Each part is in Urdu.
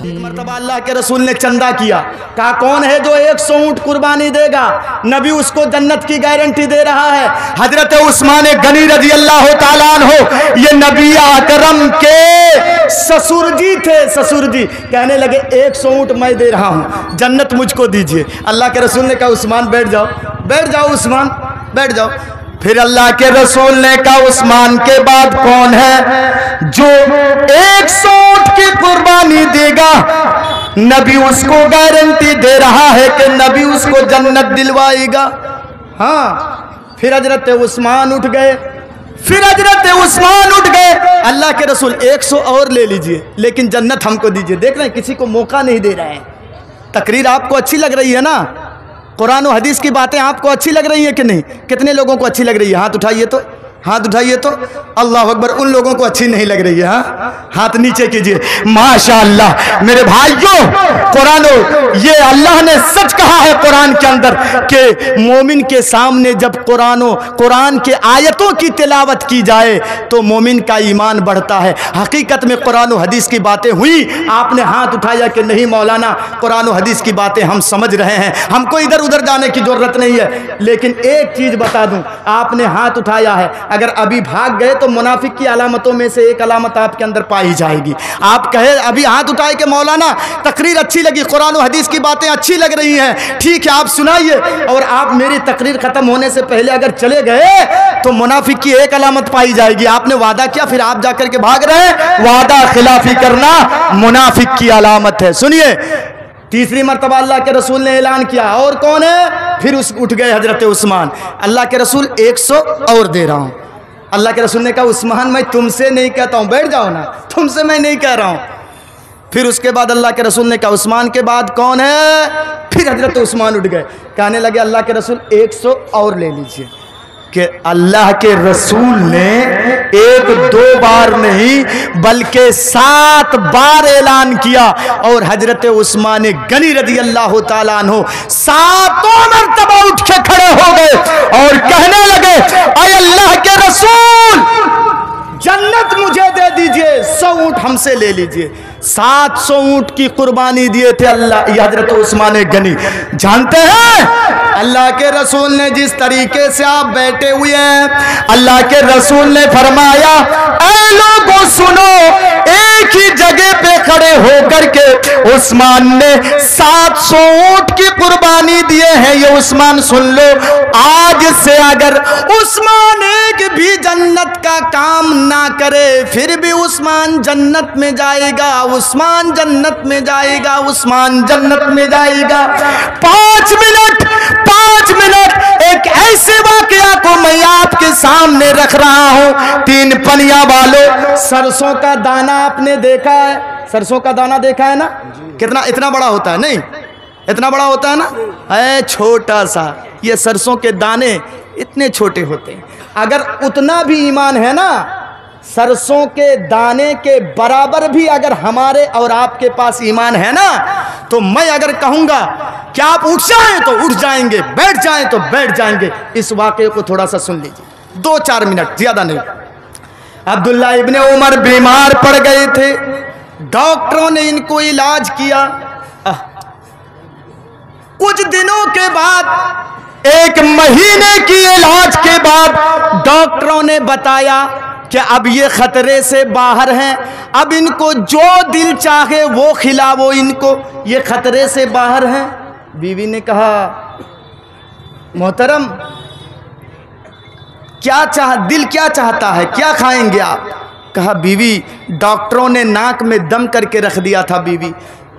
ایک مرتبہ اللہ کے رسول نے چندہ کیا، کہا کون ہے جو 100 اونٹ قربانی دے گا، نبی اس کو جنت کی گارنٹی دے رہا ہے۔ حضرت عثمان غنی رضی اللہ تعالیٰ عنہ، یہ نبی اکرم کے سسر جی تھے، سسر جی کہنے لگے 100 اونٹ میں دے رہا ہوں، جنت مجھ کو دیجئے۔ اللہ کے رسول نے کہا عثمان بیٹھ جاؤ، بیٹھ جاؤ عثمان، بیٹھ جاؤ۔ پھر اللہ کے رسول نے کہا عثمان کے بعد کون ہے جو 100 اونٹ کی قربانی دے گا، نبی اس کو گارنٹی دے رہا ہے کہ نبی اس کو جنت دلوائے گا۔ ہاں، پھر حضرت عثمان اٹھ گئے، پھر حضرت عثمان اٹھ گئے، اللہ کے رسول 100 اور لے لیجئے لیکن جنت ہم کو دیجئے۔ دیکھ رہے ہیں کسی کو موقع نہیں دے رہے ہیں۔ تقریر آپ کو اچھی لگ رہی ہے نا؟ قرآن و حدیث کی باتیں آپ کو اچھی لگ رہی ہیں کہ نہیں؟ کتنے لوگوں کو اچھی لگ رہی ہے؟ ہاتھ اٹھائیے تو، ہاتھ اٹھائیے تو۔ اللہ اکبر، ان لوگوں کو اچھی نہیں لگ رہی ہے، ہاں ہاتھ نیچے کیجئے۔ ماشاءاللہ میرے بھائیوں، قرآن یہ اللہ نے سچ کہا ہے قرآن کے اندر کہ مومن کے سامنے جب قرآن کے آیتوں کی تلاوت کی جائے تو مومن کا ایمان بڑھتا ہے۔ حقیقت میں قرآن و حدیث کی باتیں ہوئی، آپ نے ہاتھ اٹھایا کہ نہیں مولانا قرآن و حدیث کی باتیں ہم سمجھ رہے ہیں، ہم کو ادھر ادھر جانے کی ضرورت نہیں ہے۔ لیکن ایک چیز بتا دوں، آپ نے ہاتھ اٹھایا ہے، اگر ابھی بھاگ گئے تو منافق کی علامتوں میں سے ایک علامت آپ کے اندر پائی جائے گی۔ آپ کہے ابھی ہاتھ اٹھائے کہ مولانا تقریر اچھی لگی، قرآن و حدیث کی باتیں اچھی لگ رہی ہیں، ٹھیک ہے آپ سنائیے، اور آپ میری تقریر ختم ہونے سے پہلے اگر چلے گئے تو منافق کی ایک علامت پائی جائے گی، آپ نے وعدہ کیا پھر آپ جا کر کے بھاگ رہے ہیں، وعدہ خلافی کرنا منافق کی علامت ہے۔ سنیے، تیسری مرتبہ اللہ کے رسول نے اعلان کیا، اور کون ہے؟ پھر اٹھ گئے حضرت عثمان۔ اللہ کے رسول 100 اور دے رہا ہوں۔ اللہ کے رسول نے کہا عثمان میں تم سے نہیں کہتا ہوں، بیٹھ جاؤ نا، تم سے میں نہیں کہہ رہا ہوں۔ پھر اس کے بعد اللہ کے رسول نے کہا عثمان کے بعد کون ہے؟ پھر حضرت عثمان اٹھ گئے، کہنے لگے اللہ کے رسول 100 اور لے لیجئے۔ کہ اللہ کے رسول نے 1-2 بار نہیں بلکہ 7 بار اعلان کیا، اور حضرت عثمان غنی رضی اللہ تعالیٰ عنہ 7 مرتبہ اٹھ کے کھڑے ہو گئے اور کہنے لگے اے اللہ کے رسول جنت مجھے دے دیجئے، 100 اونٹ ہم سے لے لیجئے۔ 700 اونٹ کی قربانی دیے تھے اللہ یہ حضرت عثمان غنی۔ جانتے ہیں اللہ کے رسول نے جس طریقے سے آپ بیٹھے ہوئے ہیں، اللہ کے رسول نے فرمایا اے لوگوں سنو، ایک ہی جگہ پہ کھڑے ہو کر کے عثمان نے 700 اونٹ کی قربانی دیے ہیں۔ یہ عثمان سن لو، آج سے اگر عثمان ایک بھی جنت کا کام نہ کرے پھر بھی عثمان جنت میں جائے گا، عثمان جنت میں جائے گا، عثمان جنت میں جائے گا۔ 5 منٹ ایک ایسے واقعہ کو میں آپ کے سامنے رکھ رہا ہوں۔ 3 پنیاں والو، سرسوں کا دانہ آپ نے دیکھا ہے؟ سرسوں کا دانہ دیکھا ہے نا؟ اتنا بڑا ہوتا ہے نہیں؟ اتنا بڑا ہوتا ہے نا؟ اے چھوٹا سا، یہ سرسوں کے دانے اتنے چھوٹے ہوتے ہیں۔ اگر اتنا بھی ایمان ہے نا، سرسوں کے دانے کے برابر بھی اگر ہمارے اور آپ کے پاس ایمان ہے نا، تو میں اگر کہوں گا کہ آپ اٹھ جائیں تو اٹھ جائیں گے، بیٹھ جائیں تو بیٹھ جائیں گے۔ اس واقعے کو تھوڑا سا سن لیجیے، 2-4 منٹ، زیادہ نہیں۔ عبداللہ ابن عمر بیمار پڑ گئے تھے، ڈاکٹروں نے ان کو علاج کیا۔ کچھ دنوں کے بعد، 1 مہینے کی علاج کے بعد ڈاکٹروں نے بتایا کہ اب یہ خطرے سے باہر ہیں، اب ان کو جو دل چاہے وہ کھلاؤ، ان کو یہ خطرے سے باہر ہیں۔ بیوی نے کہا محترم دل کیا چاہتا ہے، کیا کھائیں گے آپ؟ کہا بیوی ڈاکٹروں نے ناک میں دم کر کے رکھ دیا تھا، بیوی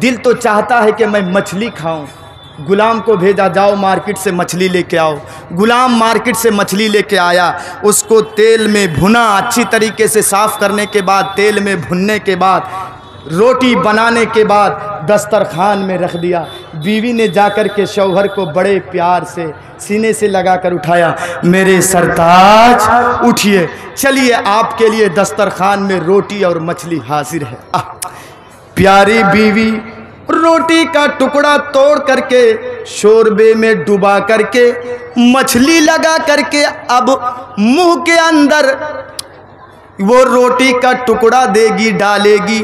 دل تو چاہتا ہے کہ میں مچھلی کھاؤں۔ غلام کو بھیجا، جاؤ مارکیٹ سے مچھلی لے کے آؤ۔ غلام مارکیٹ سے مچھلی لے کے آیا، اس کو تیل میں بھنا، اچھی طریقے سے صاف کرنے کے بعد، تیل میں بھننے کے بعد، روٹی بنانے کے بعد دسترخوان میں رکھ دیا۔ بیوی نے جا کر کے شوہر کو بڑے پیار سے سینے سے لگا کر اٹھایا، میرے سرتاج اٹھیے، چلیے آپ کے لیے دسترخوان میں روٹی اور مچھلی حاضر ہے۔ پیاری بیوی روٹی کا ٹکڑا توڑ کر کے شوربے میں ڈبا کر کے مچھلی لگا کر کے اب منہ کے اندر وہ روٹی کا ٹکڑا دے گی، ڈالے گی،